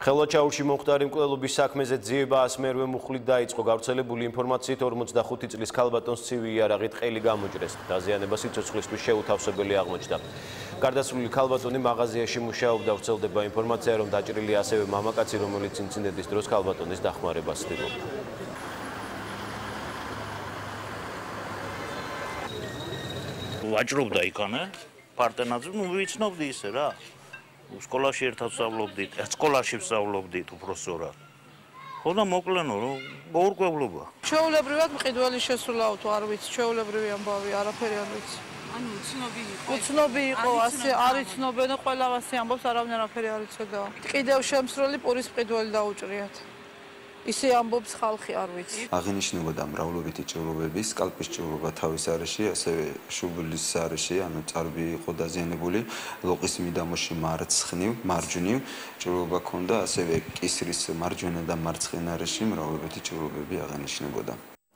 ხელვაჩაურში მომხდარი მკვლელობის საქმეზე ძიება მერვე მუხლით დაიწყო. გავრცელებული ინფორმაციით 45 წლის ქალბატონს ცივი იარაღით ყელი გამოჭრეს. დაზიანება სიცოცხლისთვის შეუთავსებელი აღმოჩნდა. გარდაცვლილი ქალბატონი მაღაზიაში მუშაობდა. ვრცელდება ინფორმაცია, რომ დაჭრილი ასევე მამაკაცი, რომელიც ინციდენტის დროს ქალბატონის დახმარებას ცდილობდა. ვაჭრობდა იქანე პარტენაძე, ვიცნობდი ისე რა. სკოლაში ერთად ვსწავლობდით, სკოლაში ვსწავლობდით უბრალოდ. ხო და მოკლენო, გაურკვევლობა. ჩვეულებრივად მყიდველი შესულაო თუ არ ვიცი, ჩვეულებრივი ამბავი, არაფერი არ ვიცი. ანუ უცნობი იყო. უცნობი იყო, ასე არ იცნობენ, ყველა ასე ამბობს, არავინ არაფერი არ იცოდა. კიდევ შემსროლი პურის მყიდველი დაუჭრიათ. ისე ამბობს ხალხი, არ ვიცი. აღინიშნებოდა მრავლობითი ჭრილობები, სკალპის ჭრილობა თავის არეში, ასევე შუბლის არეში, ანუ წარბი იყო დაზიანებული, ლოყის მიდამოში მარჯვნივ ჭრილობა ჰქონდა, ასევე კისრის მარჯვენა და მარცხენა არეში მრავლობითი ჭრილობები აღინიშნებოდა.